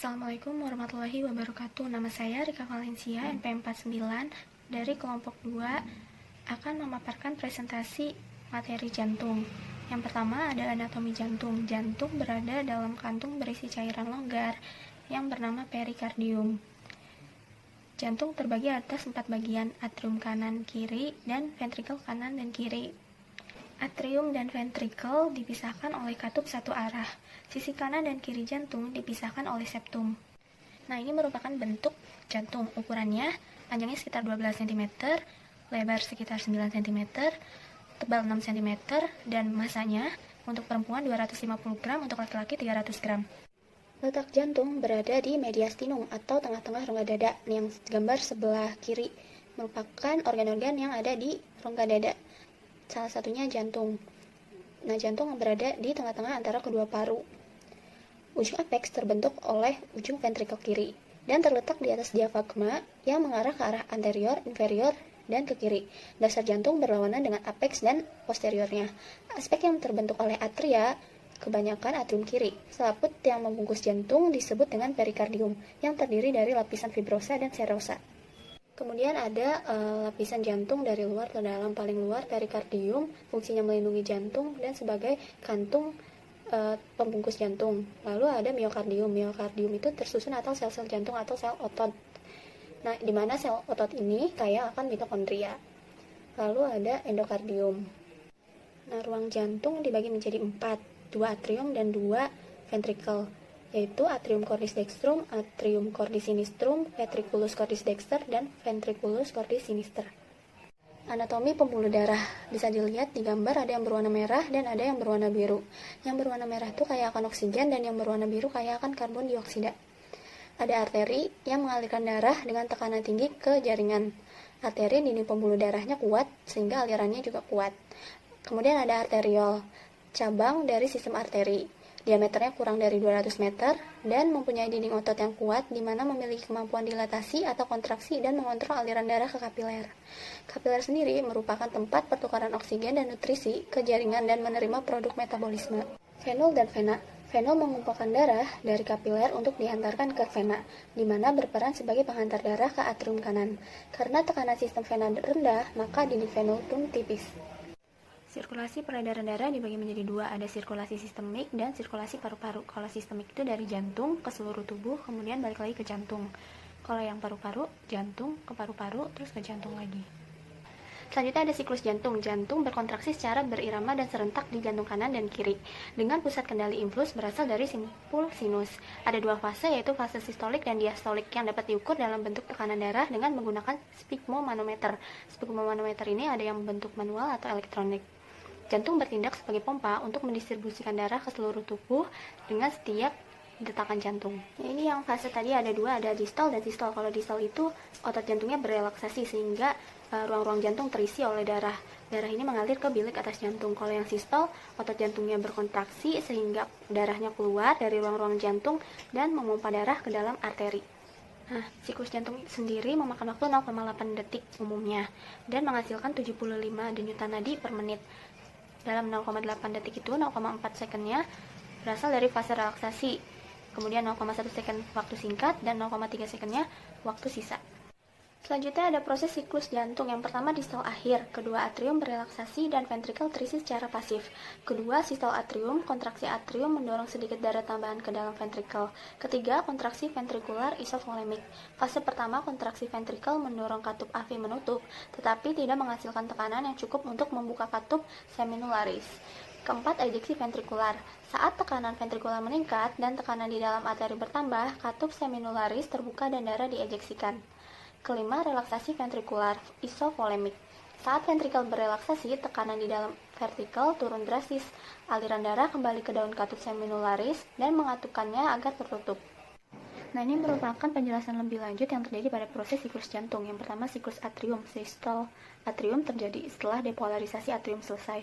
Assalamualaikum warahmatullahi wabarakatuh. Nama saya Rika Valencia, NP49 dari kelompok 2 akan memaparkan presentasi materi jantung. Yang pertama ada anatomi jantung. Jantung berada dalam kantung berisi cairan longgar yang bernama perikardium. Jantung terbagi atas 4 bagian, atrium kanan, kiri, dan ventrikel kanan dan kiri. Atrium dan ventrikel dipisahkan oleh katup satu arah. Sisi kanan dan kiri jantung dipisahkan oleh septum. Nah, ini merupakan bentuk jantung. Ukurannya, panjangnya sekitar 12 cm, lebar sekitar 9 cm, tebal 6 cm, dan masanya untuk perempuan 250 gram, untuk laki-laki 300 gram. Letak jantung berada di mediastinum atau tengah-tengah rongga dada, yang gambar sebelah kiri merupakan organ-organ yang ada di rongga dada. Salah satunya jantung. Nah, jantung berada di tengah-tengah antara kedua paru. Ujung apex terbentuk oleh ujung ventrikel kiri dan terletak di atas diafragma yang mengarah ke arah anterior, inferior, dan ke kiri. Dasar jantung berlawanan dengan apex dan posteriornya. Aspek yang terbentuk oleh atria kebanyakan atrium kiri. Selaput yang membungkus jantung disebut dengan perikardium yang terdiri dari lapisan fibrosa dan serosa. Kemudian ada lapisan jantung dari luar ke dalam. Paling luar perikardium, fungsinya melindungi jantung dan sebagai kantung pembungkus jantung. Lalu ada miokardium. Miokardium itu tersusun atau sel-sel jantung atau sel otot. Nah, di mana sel otot ini kaya akan mitokondria. Lalu ada endokardium. Nah, ruang jantung dibagi menjadi 4, 2 atrium dan 2 ventrikel, yaitu atrium cordis dextrum, atrium cordis sinistrum, ventriculus cordis dexter, dan ventriculus cordis sinister. Anatomi pembuluh darah bisa dilihat di gambar, ada yang berwarna merah dan ada yang berwarna biru. Yang berwarna merah itu kaya akan oksigen dan yang berwarna biru kaya akan karbon dioksida. Ada arteri yang mengalirkan darah dengan tekanan tinggi ke jaringan. Arteri dinding pembuluh darahnya kuat sehingga alirannya juga kuat. Kemudian ada arteriol, cabang dari sistem arteri. Diameternya kurang dari 200 meter dan mempunyai dinding otot yang kuat di mana memiliki kemampuan dilatasi atau kontraksi dan mengontrol aliran darah ke kapiler. Kapiler sendiri merupakan tempat pertukaran oksigen dan nutrisi ke jaringan dan menerima produk metabolisme. Venul dan vena. Venul mengumpulkan darah dari kapiler untuk dihantarkan ke vena, di mana berperan sebagai penghantar darah ke atrium kanan. Karena tekanan sistem vena rendah, maka dinding venul pun tipis. Sirkulasi peredaran darah dibagi menjadi 2, ada sirkulasi sistemik dan sirkulasi paru-paru. Kalau sistemik itu dari jantung ke seluruh tubuh, kemudian balik lagi ke jantung. Kalau yang paru-paru, jantung ke paru-paru, terus ke jantung lagi. Selanjutnya ada siklus jantung. Jantung berkontraksi secara berirama dan serentak di jantung kanan dan kiri, dengan pusat kendali influx berasal dari simpul sinus. Ada 2 fase, yaitu fase sistolik dan diastolik, yang dapat diukur dalam bentuk tekanan darah dengan menggunakan sphygmomanometer. Sphygmomanometer ini ada yang bentuk manual atau elektronik. Jantung bertindak sebagai pompa untuk mendistribusikan darah ke seluruh tubuh dengan setiap detakan jantung. Ini yang fase tadi ada 2, ada distol dan sistol. Kalau distol itu otot jantungnya berelaksasi sehingga ruang-ruang jantung terisi oleh darah. Darah ini mengalir ke bilik atas jantung. Kalau yang sistol, otot jantungnya berkontraksi sehingga darahnya keluar dari ruang-ruang jantung dan memompa darah ke dalam arteri. Nah, siklus jantung sendiri memakan waktu 0,8 detik umumnya dan menghasilkan 75 denyutan nadi per menit. Dalam 0,8 detik itu 0,4 secondnya berasal dari fase relaksasi, kemudian 0,1 second waktu singkat, dan 0,3 secondnya waktu sisa. Selanjutnya ada proses siklus jantung. Yang pertama distol akhir, kedua atrium berelaksasi dan ventrikel terisi secara pasif. Kedua sistol atrium, kontraksi atrium mendorong sedikit darah tambahan ke dalam ventrikel. Ketiga kontraksi ventrikular isovolemik. Fase pertama kontraksi ventrikel mendorong katup AV menutup, tetapi tidak menghasilkan tekanan yang cukup untuk membuka katup seminularis. Keempat, ejeksi ventrikular. Saat tekanan ventrikular meningkat dan tekanan di dalam arteri bertambah, katup seminularis terbuka dan darah diejeksikan. Kelima, relaksasi ventrikular isovolemik. Saat ventrikel berelaksasi, tekanan di dalam vertikel turun drastis. Aliran darah kembali ke daun katup seminularis dan mengatupkannya agar tertutup. Nah, ini merupakan penjelasan lebih lanjut yang terjadi pada proses siklus jantung. Yang pertama, siklus atrium. Sistol atrium terjadi setelah depolarisasi atrium selesai,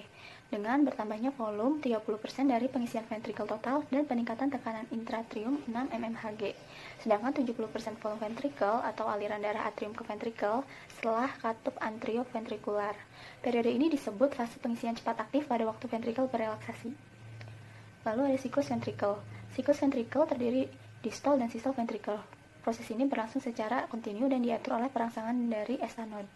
dengan bertambahnya volume 30% dari pengisian ventrikel total dan peningkatan tekanan intratrium 6 mmHg. Sedangkan 70% volume ventrikel atau aliran darah atrium ke ventrikel setelah katup antrioventrikular. Periode ini disebut fase pengisian cepat aktif pada waktu ventrikel berelaksasi. Lalu ada siklus ventrikel. Siklus ventrikel terdiri distol dan sistol ventricle. Proses ini berlangsung secara kontinu dan diatur oleh perangsangan dari estanod.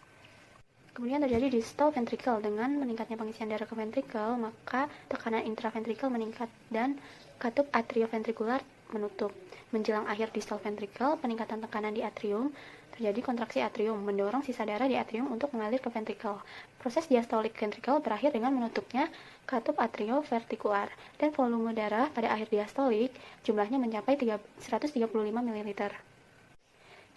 Kemudian terjadi distol ventricle. Dengan meningkatnya pengisian darah ke ventricle, maka tekanan intraventricle meningkat dan katup atrioventrikular menutup. Menjelang akhir distol ventricle, peningkatan tekanan di atrium, terjadi kontraksi atrium, mendorong sisa darah di atrium untuk mengalir ke ventricle. Proses diastolik ventricle berakhir dengan menutupnya katup atrioventrikular, dan volume darah pada akhir diastolik jumlahnya mencapai 135 ml.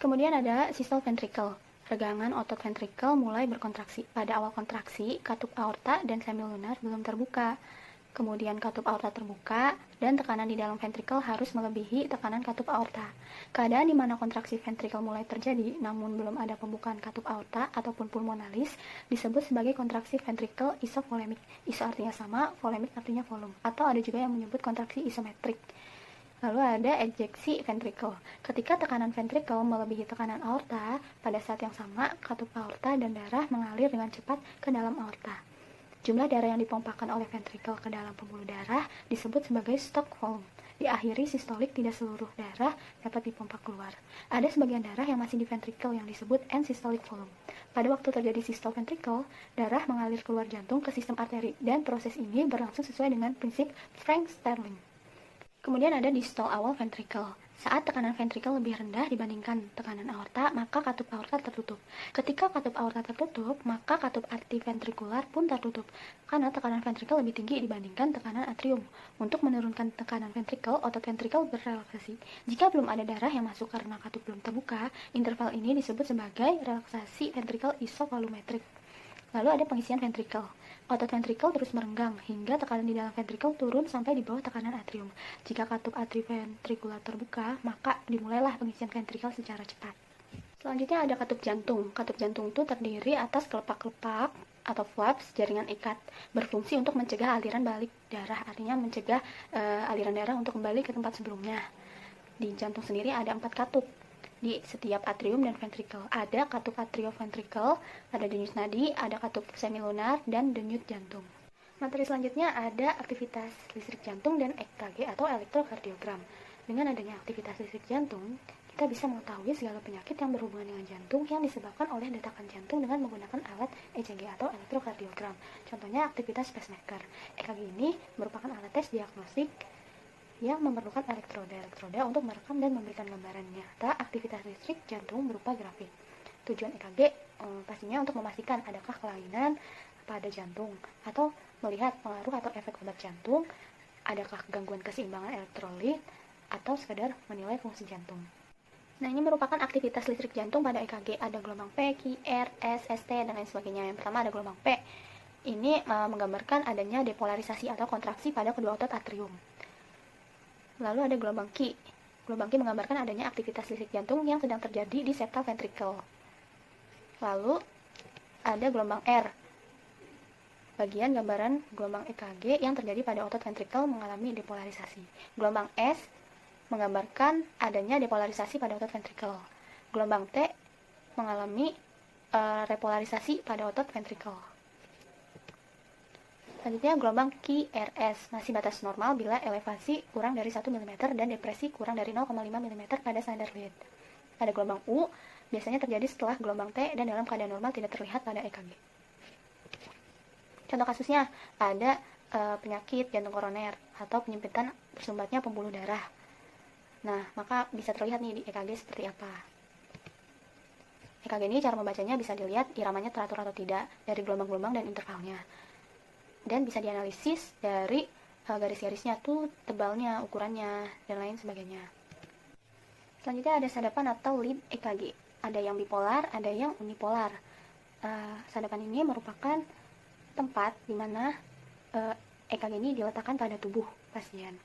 Kemudian ada sistol ventricle. Regangan otot ventricle mulai berkontraksi. Pada awal kontraksi, katup aorta dan semilunar belum terbuka. Kemudian katup aorta terbuka dan tekanan di dalam ventricle harus melebihi tekanan katup aorta. Keadaan di mana kontraksi ventricle mulai terjadi namun belum ada pembukaan katup aorta ataupun pulmonalis disebut sebagai kontraksi ventricle isovolemik. Iso artinya sama, volemik artinya volume. Atau ada juga yang menyebut kontraksi isometrik. Lalu ada ejeksi ventricle. Ketika tekanan ventricle melebihi tekanan aorta, pada saat yang sama, katup aorta dan darah mengalir dengan cepat ke dalam aorta. Jumlah darah yang dipompakan oleh ventricle ke dalam pembuluh darah disebut sebagai stock volume. Diakhiri sistolik, tidak seluruh darah dapat dipompa keluar. Ada sebagian darah yang masih di ventricle yang disebut end systolic volume. Pada waktu terjadi sistol ventricle, darah mengalir keluar jantung ke sistem arteri, dan proses ini berlangsung sesuai dengan prinsip Frank-Starling. Kemudian ada distol awal ventricle. Saat tekanan ventricle lebih rendah dibandingkan tekanan aorta, maka katup aorta tertutup. Ketika katup aorta tertutup, maka katup artiventrikular pun tertutup, karena tekanan ventricle lebih tinggi dibandingkan tekanan atrium. Untuk menurunkan tekanan ventricle, otot ventricle berrelaksasi. Jika belum ada darah yang masuk karena katup belum terbuka, interval ini disebut sebagai relaksasi ventricle isovolumetrik. Lalu ada pengisian ventricle. Otot ventricle terus merenggang hingga tekanan di dalam ventricle turun sampai di bawah tekanan atrium. Jika katup atriventrikular terbuka, maka dimulailah pengisian ventricle secara cepat. Selanjutnya ada katup jantung. Katup jantung itu terdiri atas kelopak-kelopak atau flaps jaringan ikat, berfungsi untuk mencegah aliran balik darah, artinya mencegah aliran darah untuk kembali ke tempat sebelumnya. Di jantung sendiri ada 4 katup. Di setiap atrium dan ventricle ada katup atrioventricle, ada denyut nadi, ada katup semilunar, dan denyut jantung. Materi selanjutnya ada aktivitas listrik jantung dan EKG atau elektrokardiogram. Dengan adanya aktivitas listrik jantung, kita bisa mengetahui segala penyakit yang berhubungan dengan jantung yang disebabkan oleh detakan jantung dengan menggunakan alat ECG atau elektrokardiogram. Contohnya aktivitas pacemaker. EKG ini merupakan alat tes diagnostik yang memerlukan elektroda untuk merekam dan memberikan gambarannya. Aktivitas listrik jantung berupa grafik. Tujuan EKG pastinya untuk memastikan adakah kelainan pada jantung, atau melihat pengaruh atau efek obat jantung, adakah gangguan keseimbangan elektrolit, atau sekedar menilai fungsi jantung. Nah, ini merupakan aktivitas listrik jantung pada EKG. Ada gelombang P, Q, R, S, ST, dan lain sebagainya. Yang pertama ada gelombang P. Ini menggambarkan adanya depolarisasi atau kontraksi pada kedua otot atrium. Lalu ada gelombang Q. Gelombang Q menggambarkan adanya aktivitas listrik jantung yang sedang terjadi di septal ventricle. Lalu ada gelombang R. Bagian gambaran gelombang EKG yang terjadi pada otot ventricle mengalami depolarisasi. Gelombang S menggambarkan adanya depolarisasi pada otot ventricle. Gelombang T mengalami repolarisasi pada otot ventricle. Selanjutnya gelombang QRS, masih batas normal bila elevasi kurang dari 1 mm dan depresi kurang dari 0,5 mm pada standar lead. Ada gelombang U, biasanya terjadi setelah gelombang T dan dalam keadaan normal tidak terlihat pada EKG. Contoh kasusnya ada penyakit jantung koroner atau penyempitan tersumbatnya pembuluh darah. Nah, maka bisa terlihat nih di EKG seperti apa. EKG ini cara membacanya bisa dilihat iramanya teratur atau tidak dari gelombang-gelombang dan intervalnya. Dan bisa dianalisis dari garis-garisnya tuh, tebalnya, ukurannya, dan lain sebagainya. Selanjutnya ada sadapan atau lead EKG. Ada yang bipolar, ada yang unipolar. Sadapan ini merupakan tempat di mana EKG ini diletakkan pada tubuh pasien.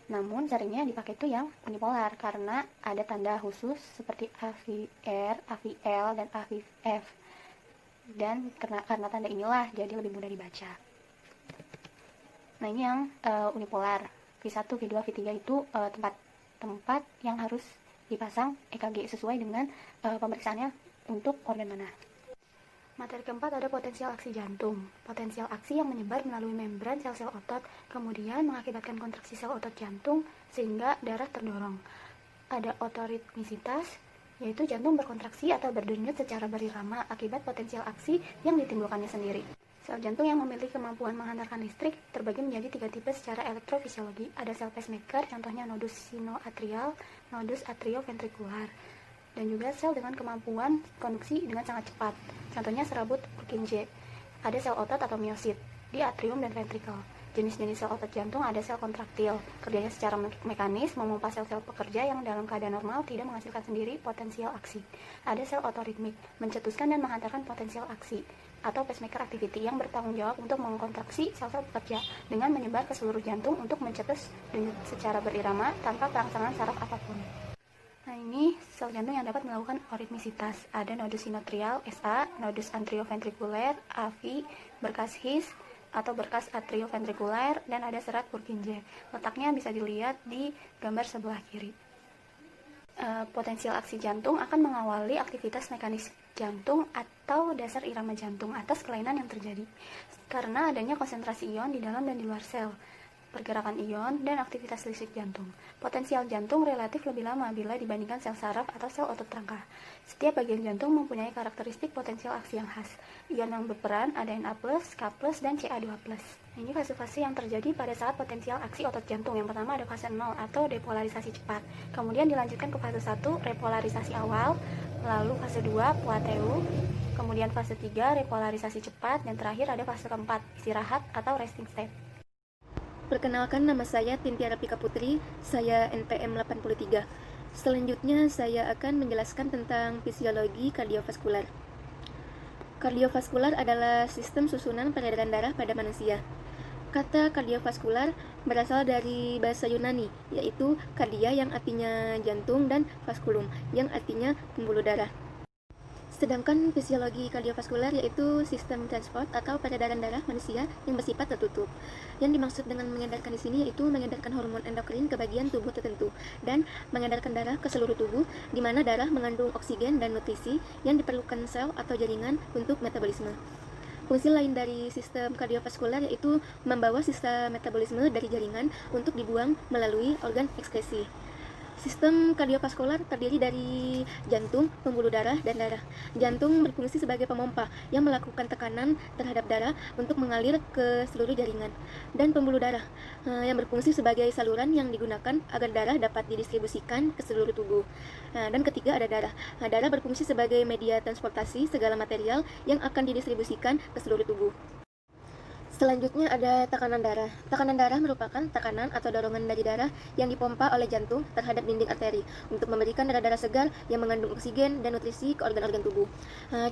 Namun seringnya dipakai itu yang unipolar karena ada tanda khusus seperti AVR, AVL, dan AVF. Dan karena tanda inilah jadi lebih mudah dibaca. Nah, ini yang unipolar. V1, V2, V3 itu tempat yang harus dipasang EKG sesuai dengan pemeriksaannya untuk organ mana. Materi keempat ada potensial aksi jantung. Potensial aksi yang menyebar melalui membran sel-sel otot, kemudian mengakibatkan kontraksi sel otot jantung sehingga darah terdorong. Ada otoritmisitas, yaitu jantung berkontraksi atau berdenyut secara berirama akibat potensial aksi yang ditimbulkannya sendiri. Sel jantung yang memiliki kemampuan menghantarkan listrik terbagi menjadi 3 tipe secara elektrofisiologi. Ada sel pacemaker, contohnya nodus sinoatrial, nodus atrioventrikular, dan juga sel dengan kemampuan konduksi dengan sangat cepat, contohnya serabut Purkinje. Ada sel otot atau miosit di atrium dan ventrikel. Jenis-jenis sel otot jantung ada sel kontraktil, kerjanya secara mekanis memompa sel-sel pekerja yang dalam keadaan normal tidak menghasilkan sendiri potensial aksi. Ada sel otoritmik, mencetuskan dan menghantarkan potensial aksi, atau pacemaker activity yang bertanggung jawab untuk mengkontraksi sel-sel pekerja dengan menyebar ke seluruh jantung untuk mencetus denyut secara berirama tanpa perangsangan saraf apapun. Nah, ini sel jantung yang dapat melakukan aritmisitas. Ada nodus sinoatrial SA, nodus atrioventrikuler AV, berkas His atau berkas atrioventrikuler, dan ada serat Purkinje. Letaknya bisa dilihat di gambar sebelah kiri. Potensial aksi jantung akan mengawali aktivitas mekanis jantung atau dasar irama jantung atas kelainan yang terjadi karena adanya konsentrasi ion di dalam dan di luar sel, pergerakan ion, dan aktivitas listrik jantung. Potensial jantung relatif lebih lama bila dibandingkan sel saraf atau sel otot rangka. Setiap bagian jantung mempunyai karakteristik potensial aksi yang khas. Ion yang berperan ada Na+, K+, dan Ca2+. Ini fase-fase yang terjadi pada saat potensial aksi otot jantung. Yang pertama ada fase 0 atau depolarisasi cepat. Kemudian dilanjutkan ke fase 1, repolarisasi awal, lalu fase 2, plateau, kemudian fase 3, repolarisasi cepat, dan terakhir ada fase keempat, istirahat atau resting state. Perkenalkan, nama saya Tintiara Pika Putri, saya NPM 83. Selanjutnya saya akan menjelaskan tentang fisiologi kardiovaskular. Kardiovaskular adalah sistem susunan peredaran darah pada manusia. Kata kardiovaskular berasal dari bahasa Yunani, yaitu kardia yang artinya jantung dan vasculum yang artinya pembuluh darah. Sedangkan fisiologi kardiovaskular yaitu sistem transport atau peredaran darah manusia yang bersifat tertutup. Yang dimaksud dengan mengedarkan di sini yaitu mengedarkan hormon endokrin ke bagian tubuh tertentu dan mengedarkan darah ke seluruh tubuh, di mana darah mengandung oksigen dan nutrisi yang diperlukan sel atau jaringan untuk metabolisme. Fungsi lain dari sistem kardiovaskular yaitu membawa sisa metabolisme dari jaringan untuk dibuang melalui organ ekskresi. Sistem kardiovaskular terdiri dari jantung, pembuluh darah, dan darah. Jantung berfungsi sebagai pemompa yang melakukan tekanan terhadap darah untuk mengalir ke seluruh jaringan. Dan pembuluh darah yang berfungsi sebagai saluran yang digunakan agar darah dapat didistribusikan ke seluruh tubuh. Dan ketiga ada darah. Darah berfungsi sebagai media transportasi segala material yang akan didistribusikan ke seluruh tubuh. Selanjutnya ada tekanan darah. Tekanan darah merupakan tekanan atau dorongan dari darah yang dipompa oleh jantung terhadap dinding arteri untuk memberikan darah-darah segar yang mengandung oksigen dan nutrisi ke organ-organ tubuh.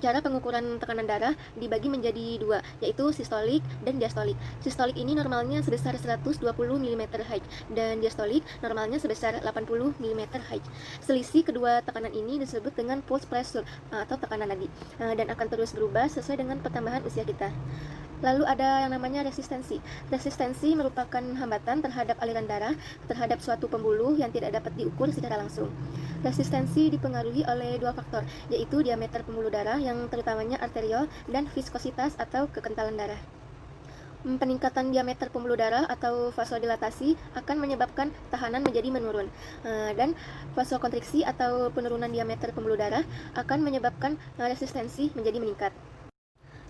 Cara pengukuran tekanan darah dibagi menjadi dua, yaitu sistolik dan diastolik. Sistolik ini normalnya sebesar 120 mm Hg dan diastolik normalnya sebesar 80 mm Hg. Selisih kedua tekanan ini disebut dengan pulse pressure atau tekanan nadi dan akan terus berubah sesuai dengan pertambahan usia kita. Lalu ada yang namanya resistensi. Resistensi merupakan hambatan terhadap aliran darah terhadap suatu pembuluh yang tidak dapat diukur secara langsung. Resistensi dipengaruhi oleh dua faktor, yaitu diameter pembuluh darah yang terutamanya arteriol dan viskositas atau kekentalan darah. Peningkatan diameter pembuluh darah atau vasodilatasi akan menyebabkan tahanan menjadi menurun, dan vasokonstriksi atau penurunan diameter pembuluh darah akan menyebabkan resistensi menjadi meningkat.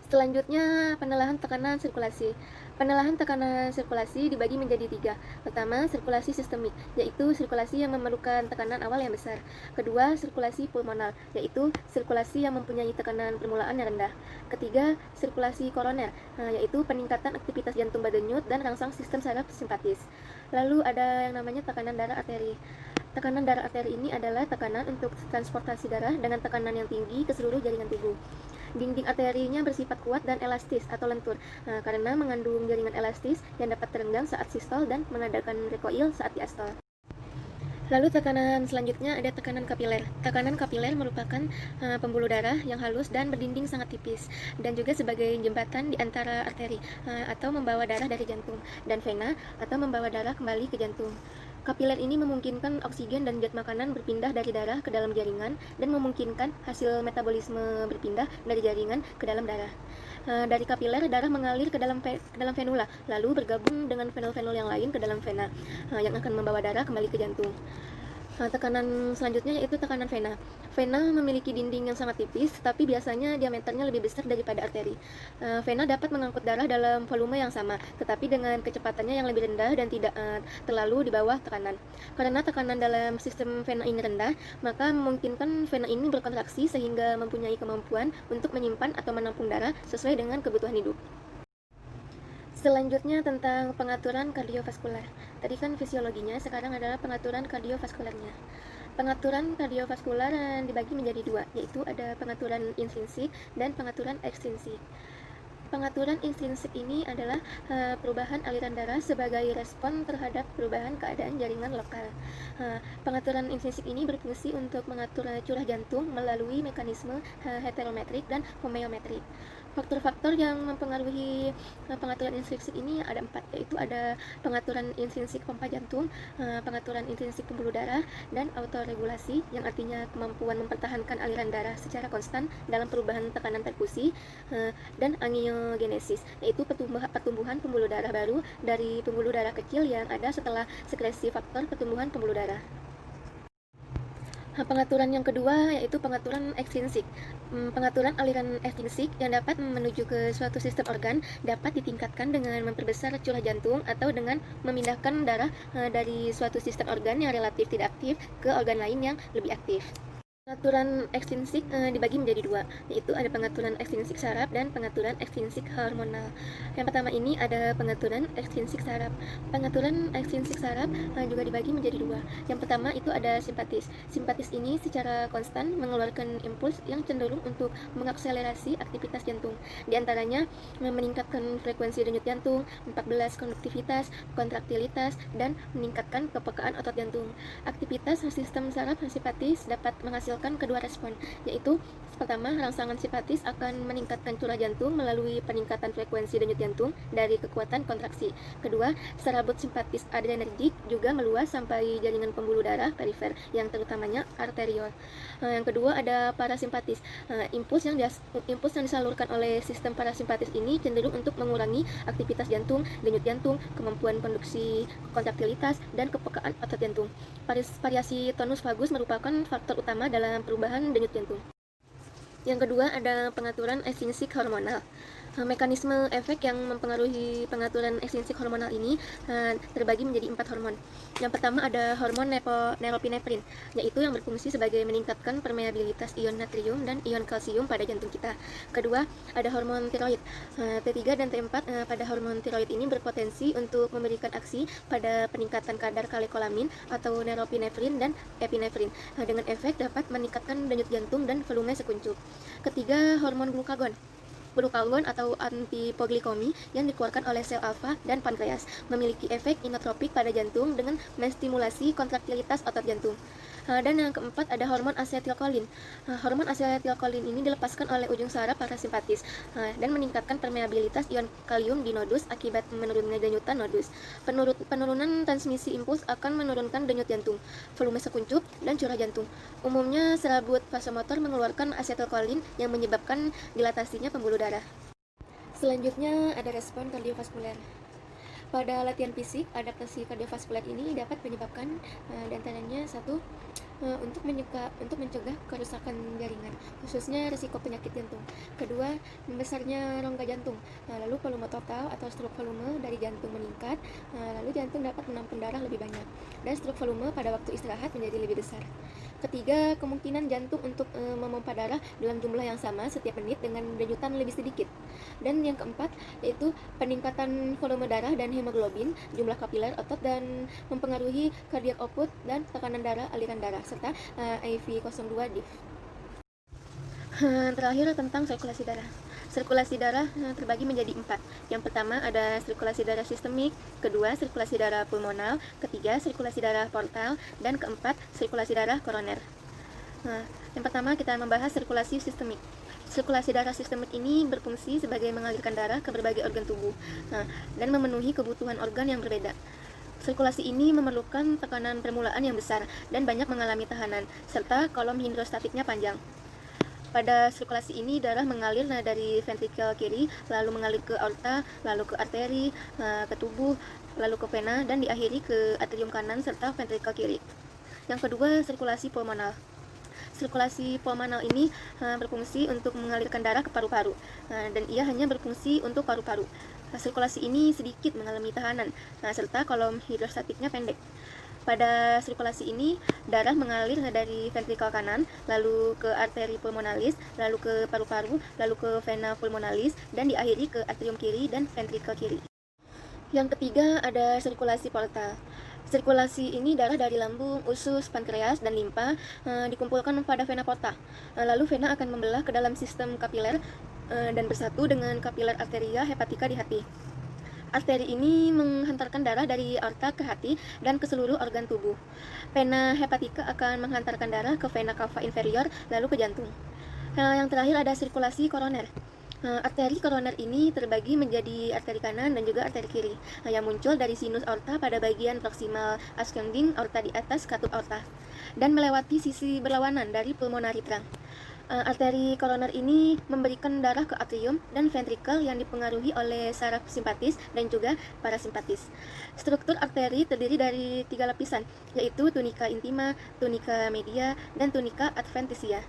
Selanjutnya, penelahan tekanan sirkulasi. Penelahan tekanan sirkulasi dibagi menjadi tiga. Pertama, sirkulasi sistemik, yaitu sirkulasi yang memerlukan tekanan awal yang besar. Kedua, sirkulasi pulmonal, yaitu sirkulasi yang mempunyai tekanan permulaan yang rendah. Ketiga, sirkulasi koroner, yaitu peningkatan aktivitas jantung berdenyut dan rangsang sistem saraf simpatis. Lalu ada yang namanya tekanan darah arteri. Tekanan darah arteri ini adalah tekanan untuk transportasi darah dengan tekanan yang tinggi ke seluruh jaringan tubuh. Dinding arterinya bersifat kuat dan elastis atau lentur karena mengandung jaringan elastis yang dapat terenggang saat sistol dan mengadakan recoil saat diastol. Lalu tekanan selanjutnya ada tekanan kapiler. Tekanan kapiler merupakan pembuluh darah yang halus dan berdinding sangat tipis dan juga sebagai jembatan di antara arteri atau membawa darah dari jantung dan vena atau membawa darah kembali ke jantung. Kapiler ini memungkinkan oksigen dan zat makanan berpindah dari darah ke dalam jaringan dan memungkinkan hasil metabolisme berpindah dari jaringan ke dalam darah. Dari kapiler, darah mengalir ke dalam venula, lalu bergabung dengan venul-venul yang lain ke dalam vena, yang akan membawa darah kembali ke jantung. Tekanan selanjutnya yaitu tekanan vena. Vena memiliki dinding yang sangat tipis, tapi biasanya diameternya lebih besar daripada arteri. Vena dapat mengangkut darah dalam volume yang sama, tetapi dengan kecepatannya yang lebih rendah dan tidak terlalu di bawah tekanan. Karena tekanan dalam sistem vena ini rendah, maka memungkinkan vena ini berkontraksi sehingga mempunyai kemampuan untuk menyimpan atau menampung darah sesuai dengan kebutuhan hidup. Selanjutnya tentang pengaturan kardiovaskular. Tadi kan fisiologinya, sekarang adalah pengaturan kardiovaskularnya. Pengaturan kardiovaskular dibagi menjadi dua, yaitu ada pengaturan intrinsik dan pengaturan ekstrinsik. Pengaturan intrinsik ini adalah perubahan aliran darah sebagai respon terhadap perubahan keadaan jaringan lokal. Pengaturan intrinsik ini berfungsi untuk mengatur curah jantung melalui mekanisme heterometrik dan homeometrik. Faktor-faktor yang mempengaruhi pengaturan intrinsik ini ada 4, yaitu ada pengaturan intrinsik pompa jantung, pengaturan intrinsik pembuluh darah, dan autoregulasi, yang artinya kemampuan mempertahankan aliran darah secara konstan dalam perubahan tekanan perfusi, dan angiogenesis, yaitu pertumbuhan pembuluh darah baru dari pembuluh darah kecil yang ada setelah sekresi faktor pertumbuhan pembuluh darah. Pengaturan yang kedua yaitu pengaturan ekstrinsik. Pengaturan aliran ekstrinsik yang dapat menuju ke suatu sistem organ dapat ditingkatkan dengan memperbesar curah jantung atau dengan memindahkan darah dari suatu sistem organ yang relatif tidak aktif ke organ lain yang lebih aktif. Pengaturan ekstrinsik dibagi menjadi dua, yaitu ada pengaturan ekstrinsik saraf dan pengaturan ekstrinsik hormonal. Yang pertama ini ada pengaturan ekstrinsik saraf. Pengaturan ekstrinsik saraf juga dibagi menjadi dua. Yang pertama itu ada simpatis. Simpatis ini secara konstan mengeluarkan impuls yang cenderung untuk mengakselerasi aktivitas jantung. Di antaranya meningkatkan frekuensi denyut jantung, 14 konduktivitas, kontraktilitas, dan meningkatkan kepekaan otot jantung. Aktivitas sistem saraf simpatis dapat menghasilkan kedua respon, yaitu pertama, rangsangan simpatis akan meningkatkan curah jantung melalui peningkatan frekuensi denyut jantung dari kekuatan kontraksi. Kedua, serabut simpatis adrenergik juga meluas sampai jaringan pembuluh darah perifer, yang terutamanya arteriol. Yang kedua ada parasimpatis. Impuls yang disalurkan oleh sistem parasimpatis ini cenderung untuk mengurangi aktivitas jantung, denyut jantung, kemampuan konduksi kontraktilitas, dan kepekaan otot jantung. Variasi tonus vagus merupakan faktor utama dalam perubahan denyut jantung. Yang kedua ada pengaturan ekstrinsik hormonal. Mekanisme efek yang mempengaruhi pengaturan ekstrinsik hormonal ini terbagi menjadi 4 hormon. Yang pertama ada hormon neuropinefrin, yaitu yang berfungsi sebagai meningkatkan permeabilitas ion natrium dan ion kalsium pada jantung kita. Kedua, ada hormon tiroid. T3 dan T4 pada hormon tiroid ini berpotensi untuk memberikan aksi pada peningkatan kadar katekolamin atau neuropinefrin dan epinefrin, dengan efek dapat meningkatkan denyut jantung dan volume sekuncup. Ketiga, hormon glukagon atau antipoglycomi yang dikeluarkan oleh sel alfa dan pankreas memiliki efek inotropik pada jantung dengan menstimulasi kontraktilitas otot jantung. Dan yang keempat ada hormon asetilkolin. Hormon asetilkolin ini dilepaskan oleh ujung saraf parasimpatis dan meningkatkan permeabilitas ion kalium di nodus akibat menurunnya denyutan nodus. Penurunan transmisi impuls akan menurunkan denyut jantung, volume sekuncup, dan curah jantung. Umumnya serabut vasomotor mengeluarkan asetilkolin yang menyebabkan dilatasinya pembuluh darah. Selanjutnya ada respon kardiovaskuler. Pada latihan fisik, adaptasi kardiovaskuler ini dapat menyebabkan diantaranya satu, untuk mencegah kerusakan jaringan, khususnya risiko penyakit jantung. Kedua, membesarnya rongga jantung. Lalu volume total atau struk volume dari jantung meningkat, lalu jantung dapat menampung darah lebih banyak, dan struk volume pada waktu istirahat menjadi lebih besar. Ketiga, kemungkinan jantung untuk memompa darah dalam jumlah yang sama setiap menit dengan denyutan lebih sedikit. Dan yang keempat, yaitu peningkatan volume darah dan hemoglobin, jumlah kapiler otot, dan mempengaruhi cardiac output dan tekanan darah, aliran darah, serta IV02 diff. Terakhir tentang sirkulasi darah. Sirkulasi darah terbagi menjadi 4. Yang pertama ada sirkulasi darah sistemik, kedua sirkulasi darah pulmonal, ketiga sirkulasi darah portal, dan keempat sirkulasi darah koroner. Yang pertama kita membahas sirkulasi sistemik. Sirkulasi darah sistemik ini berfungsi sebagai mengalirkan darah ke berbagai organ tubuh dan memenuhi kebutuhan organ yang berbeda. Sirkulasi ini memerlukan tekanan permulaan yang besar dan banyak mengalami tahanan, serta kolom hidrostatiknya panjang. Pada sirkulasi ini, darah mengalir dari ventrikel kiri, lalu mengalir ke aorta, lalu ke arteri, ke tubuh, lalu ke vena, dan diakhiri ke atrium kanan serta ventrikel kiri. Yang kedua, sirkulasi pulmonal. Sirkulasi pulmonal ini berfungsi untuk mengalirkan darah ke paru-paru, dan ia hanya berfungsi untuk paru-paru. Sirkulasi ini sedikit mengalami tahanan, serta kolom hidrostatiknya pendek. Pada sirkulasi ini, darah mengalir dari ventrikel kanan, lalu ke arteri pulmonalis, lalu ke paru-paru, lalu ke vena pulmonalis, dan diakhiri ke atrium kiri dan ventrikel kiri. Yang ketiga, ada sirkulasi portal. Sirkulasi ini darah dari lambung, usus, pankreas, dan limpa dikumpulkan pada vena porta. Lalu vena akan membelah ke dalam sistem kapiler dan bersatu dengan kapiler arteria hepatika di hati. Arteri ini menghantarkan darah dari aorta ke hati dan ke seluruh organ tubuh. Vena hepatika akan menghantarkan darah ke vena cava inferior lalu ke jantung. Yang terakhir ada sirkulasi koroner. Arteri koroner ini terbagi menjadi arteri kanan dan juga arteri kiri, yang muncul dari sinus aorta pada bagian proksimal ascending aorta di atas katup aorta dan melewati sisi berlawanan dari pulmonary trunk. Arteri koroner ini memberikan darah ke atrium dan ventrikel yang dipengaruhi oleh saraf simpatis dan juga parasimpatis. Struktur arteri terdiri dari 3 lapisan, yaitu tunica intima, tunica media, dan tunica adventitia.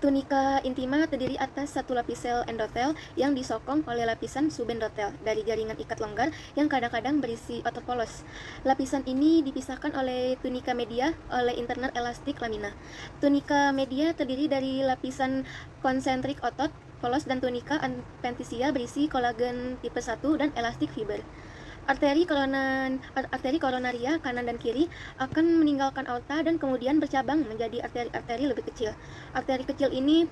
Tunica intima terdiri atas satu lapis sel endotel yang disokong oleh lapisan subendotel dari jaringan ikat longgar yang kadang-kadang berisi otot polos. Lapisan ini dipisahkan oleh tunica media oleh internal elastik lamina. Tunica media terdiri dari lapisan konsentrik otot polos dan tunica adventitia berisi kolagen tipe 1 dan elastik fiber. Arteri koronaria kanan dan kiri akan meninggalkan aorta dan kemudian bercabang menjadi arteri-arteri lebih kecil. Arteri kecil ini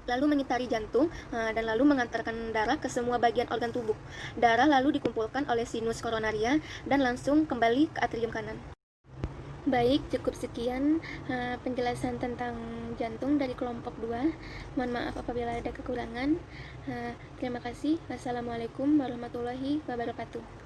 lalu mengitari jantung dan lalu mengantarkan darah ke semua bagian organ tubuh. Darah lalu dikumpulkan oleh sinus koronaria dan langsung kembali ke atrium kanan. Baik, cukup sekian penjelasan tentang jantung dari kelompok 2. Mohon maaf apabila ada kekurangan. Terima kasih. Wassalamualaikum warahmatullahi wabarakatuh.